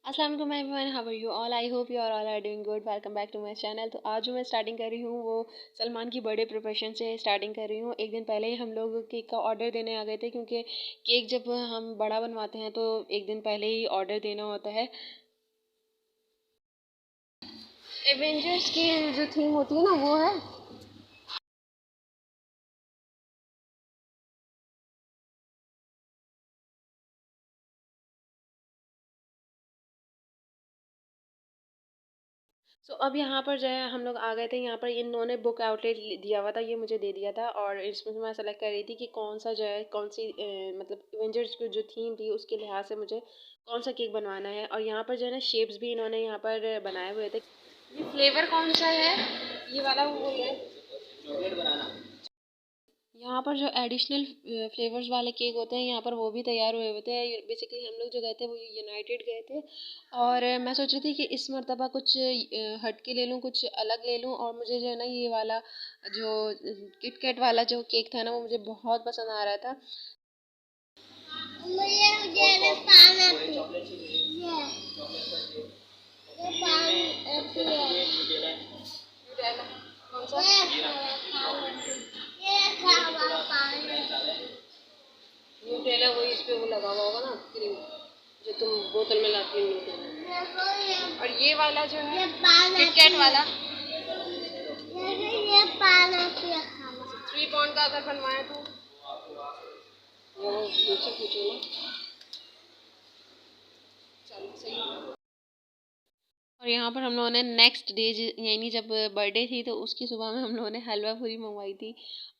अस्सलाम वालेकुम everyone, how are you all? I hope you all are doing good. Welcome back to my channel. तो आज जो मैं स्टार्टिंग कर रही हूँ वो सलमान की बर्थडे प्रिपरेशन से स्टार्टिंग कर रही हूँ। एक दिन पहले ही हम लोग केक का ऑर्डर देने आ गए थे, क्योंकि केक जब हम बड़ा बनवाते हैं तो एक दिन पहले ही ऑर्डर देना होता है। एवेंजर्स की जो थीम होती है ना, वो है। अब यहाँ पर जो है हम लोग आ गए थे। यहाँ पर इन्होंने बुक आउटलेट दिया हुआ था, ये मुझे दे दिया था, और इसमें से मैं सेलेक्ट कर रही थी कि कौन सा जो है कौन सी मतलब इवेंजर्स की जो थीम थी उसके लिहाज से मुझे कौन सा केक बनवाना है। और यहाँ पर जो है ना शेप्स भी इन्होंने यहाँ पर बनाए हुए थे। ये फ्लेवर कौन सा है? ये वाला वो है। यहाँ पर जो एडिशनल फ्लेवर्स वाले केक होते हैं यहाँ पर वो भी तैयार हुए होते हैं। बेसिकली हम लोग जो गए थे वो यूनाइटेड गए थे, और मैं सोच रही थी कि इस मर्तबा कुछ हट के ले लूँ, कुछ अलग ले लूँ। और मुझे जो है ना ये वाला जो किटकैट वाला जो केक था ना वो मुझे बहुत पसंद आ रहा था। मुझे कौन सा? न्यूटेला वही इस पे वो लगा हुआ होगा ना, क्रीम जो तुम बोतल में लाती हो न्यूटेला। और ये वाला जो है किटकैट वाला, ये 3 पाउंड का अगर बनवाए तो वो मुझसे पूछो ना। चलो सही है। और यहाँ पर हम लोगों ने नेक्स्ट डे यानी जब बर्थडे थी तो उसकी सुबह में हम लोगों ने हलवा पूरी मंगवाई थी।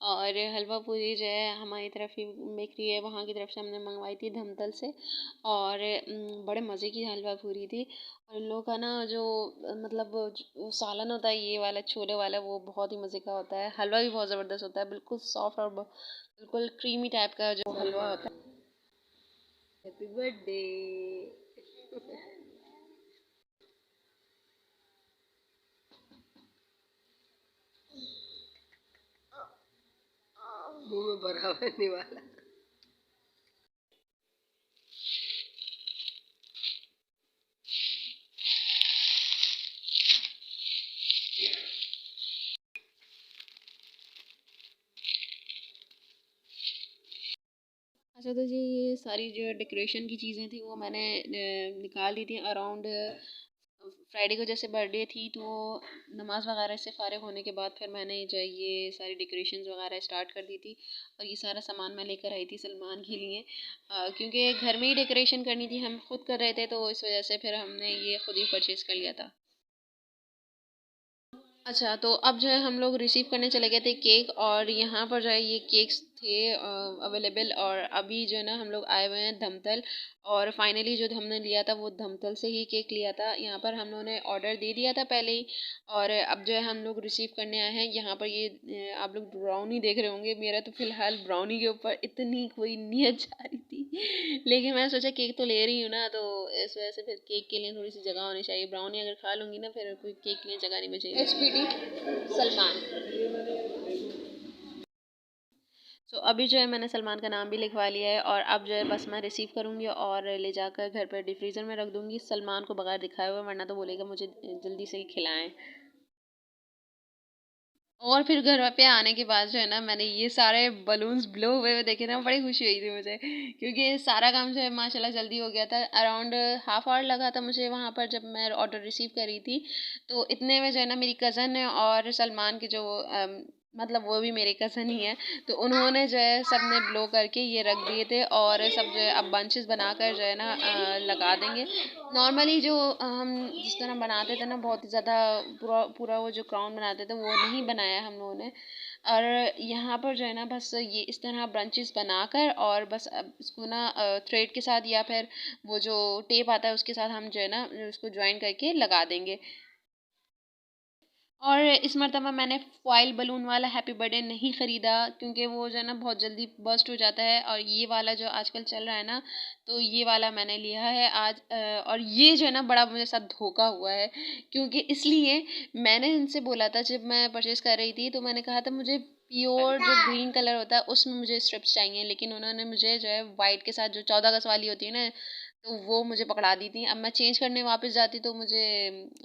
और हलवा पूरी जो है हमारी तरफ ही बेकरी है, वहाँ की तरफ से हमने मंगवाई थी धमतल से। और बड़े मज़े की हलवा पूरी थी। और इन लोगों का ना जो मतलब जो सालन होता है ये वाला छोले वाला, वो बहुत ही मज़े का होता है। हलवा भी बहुत ज़बरदस्त होता है, बिल्कुल सॉफ्ट और बिल्कुल क्रीमी टाइप का जो हलवा होता है। Happy birthday. मुंह में बराबर नहीं वाला। अच्छा, तो जी ये सारी जो डेकोरेशन की चीज़ें थी वो मैंने निकाल दी थी अराउंड फ्राइडे को। जैसे बर्थडे थी तो नमाज वगैरह से फ़ारिग होने के बाद फिर मैंने जो है ये सारी डेकोरेशंस वगैरह स्टार्ट कर दी थी। और ये सारा सामान मैं लेकर आई थी सलमान के लिए, क्योंकि घर में ही डेकोरेशन करनी थी, हम खुद कर रहे थे, तो इस वजह से फिर हमने ये खुद ही परचेज़ कर लिया था। अच्छा, तो अब जो है हम लोग रिसीव करने चले गए थे केक, और यहाँ पर जो है ये केक्स थे अवेलेबल। और अभी जो है ना हम लोग आए हुए हैं धमतल, और फाइनली जो हमने लिया था वो धमतल से ही केक लिया था। यहाँ पर हम लोगों ने ऑर्डर दे दिया था पहले ही, और अब जो है हम लोग रिसीव करने आए हैं। यहाँ पर ये आप लोग ब्राउनी देख रहे होंगे, मेरा तो फिलहाल ब्राउनी के ऊपर इतनी कोई नीयत जा रही थी लेकिन मैंने सोचा केक तो ले रही हूँ ना, तो इस वजह से फिर केक के लिए थोड़ी सी जगह होनी चाहिए। ब्राउनी अगर खा लूँगी ना फिर कोई केक के लिए जगह नहीं बचेगी। SPD सलमान। अभी जो है मैंने सलमान का नाम भी लिखवा लिया है, और अब जो है बस मैं रिसीव करूँगी और ले जाकर घर पर डिफ्रीज़र में रख दूँगी सलमान को बगैर दिखाए हुए, वरना तो बोलेगा मुझे जल्दी से ही खिलाएं। और फिर घर पे आने के बाद जो है ना मैंने ये सारे बलून्स ब्लो हुए हुए देखे ना, बड़ी खुशी हुई थी मुझे, क्योंकि सारा काम जो है माशाल्लाह जल्दी हो गया था। अराउंड हाफ आवर लगा था मुझे वहाँ पर जब मैं ऑर्डर रिसीव करी थी। तो इतने में जो है ना मेरी कज़न है और सलमान के जो मतलब वो भी मेरे कज़न ही है, तो उन्होंने जो है सब ने ब्लो करके ये रख दिए थे। और सब जो है अब बंचेस बनाकर जो है ना लगा देंगे। नॉर्मली जो हम जिस तरह बनाते थे ना, बहुत ही ज़्यादा पूरा पूरा वो जो क्राउन बनाते थे वो नहीं बनाया हम लोगों ने। और यहाँ पर जो है ना बस ये इस तरह ब्रांचेस बनाकर, और बस अब इसको ना थ्रेड के साथ या फिर वो जो टेप आता है उसके साथ हम जो है ना उसको ज्वाइन करके लगा देंगे। और इस मर्तबा मैंने फॉइल बलून वाला हैप्पी बर्थडे नहीं ख़रीदा, क्योंकि वो जो है ना बहुत जल्दी बर्स्ट हो जाता है। और ये वाला जो आजकल चल रहा है ना, तो ये वाला मैंने लिया है आज। और ये जो है ना बड़ा मेरे साथ धोखा हुआ है, क्योंकि इसलिए मैंने इनसे बोला था जब मैं परचेज़ कर रही थी, तो मैंने कहा था मुझे प्योर जो ग्रीन कलर होता है उसमें मुझे स्ट्रिप्स चाहिए, लेकिन उन्होंने मुझे जो है वाइट के साथ जो 14 अगस्त वाली होती है ना तो वो मुझे पकड़ा दी थी। अब मैं चेंज करने वापस जाती तो मुझे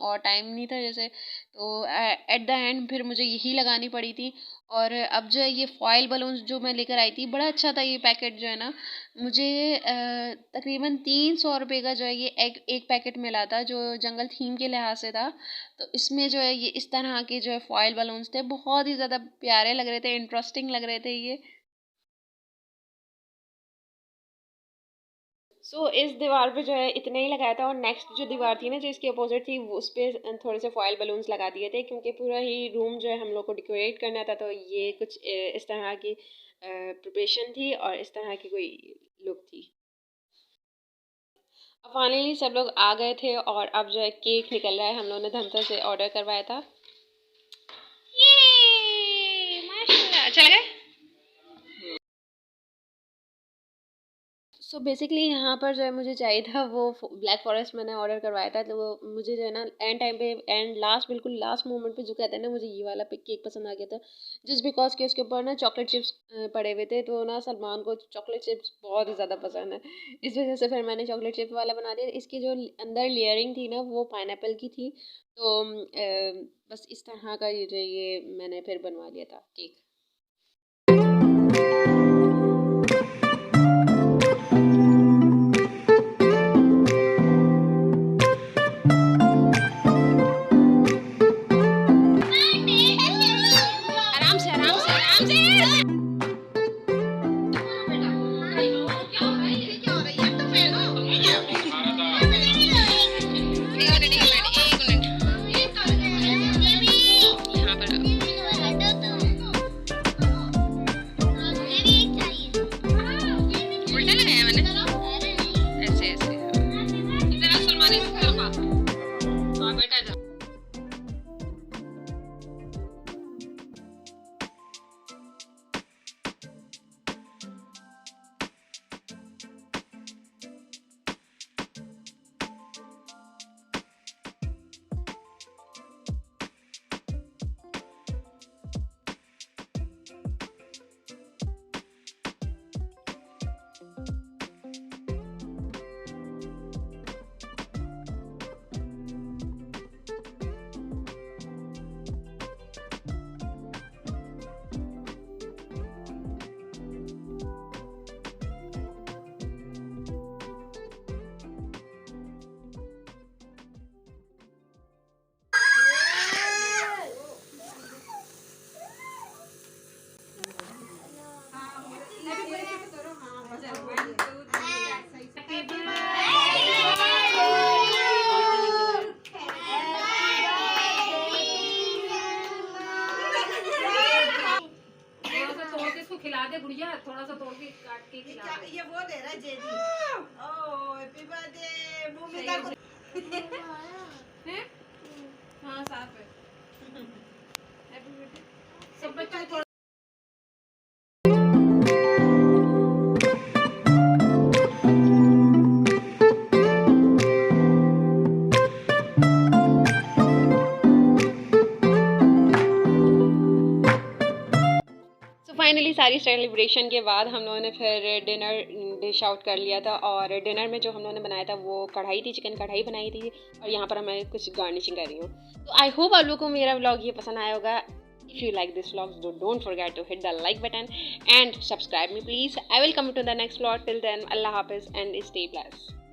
और टाइम नहीं था जैसे, तो एट द एंड फिर मुझे यही लगानी पड़ी थी। और अब जो है ये फॉयल बलून्स जो मैं लेकर आई थी, बड़ा अच्छा था ये पैकेट जो है ना, मुझे तकरीबन 300 रुपये का जो है ये एक पैकेट मिला था, जो जंगल थीम के लिहाज से था। तो इसमें जो है ये इस तरह के जो है फॉयल बलून्स थे, बहुत ही ज़्यादा प्यारे लग रहे थे, इंटरेस्टिंग लग रहे थे ये। इस दीवार पे जो है इतने ही लगाया था, और नेक्स्ट जो दीवार थी ना जो इसके अपोजिट थी, उस पे थोड़े से फॉयल बलून्स लगा दिए थे, क्योंकि पूरा ही रूम जो है हम लोग को डेकोरेट करना था। तो ये कुछ इस तरह की प्रिपरेशन थी और इस तरह की कोई लुक थी। अब फाइनली सब लोग आ गए थे और अब जो है केक निकल रहा है। हम लोगों ने धमसा से ऑर्डर करवाया था। ये माशाल्लाह, अच्छा लगा। बेसिकली यहाँ पर जो है मुझे चाहिए था वो ब्लैक फॉरेस्ट, मैंने ऑर्डर करवाया था। तो वो मुझे जो है ना एंड टाइम पे, एंड लास्ट, बिल्कुल लास्ट मोमेंट पे जो कहते हैं ना, मुझे ये वाला केक पसंद आ गया था, जस्ट बिकॉज कि उसके ऊपर ना चॉकलेट चिप्स पड़े हुए थे। तो ना सलमान को चॉकलेट चिप्स बहुत ही ज़्यादा पसंद है, इस वजह से फिर मैंने चॉकलेट चिप्स वाला बना दिया। इसकी जो अंदर लेयरिंग थी ना वो पाइनएप्पल की थी। तो बस इस तरह का ये जो ये मैंने फिर बनवा लिया था केक। आराम से आराम से आराम से। खिला दे गुड़िया, थोड़ा सा तोड़ के काट के खिला दे। ये वो दे रहा है जेजी। ओह हैप्पी बर्थडे भूमिका को। हाँ साफ है। हैप्पी बर्थडे सब बच्चों को। फाइनली सारी सेलिब्रेशन के बाद हम लोगों ने फिर डिनर डिश आउट कर लिया था। और डिनर में जो हम लोगों ने बनाया था वो कढ़ाई थी, चिकन कढ़ाई बनाई थी। और यहाँ पर मैं कुछ गार्निशिंग कर रही हूँ। तो आई होप आप लोगों को मेरा व्लॉग ये पसंद आया होगा। If you like this vlog, don't forget to hit the like button and subscribe me please. I will come to the next vlog. Till then, अल्लाह हाफिज़ एंड स्टे ब्लेस्ड।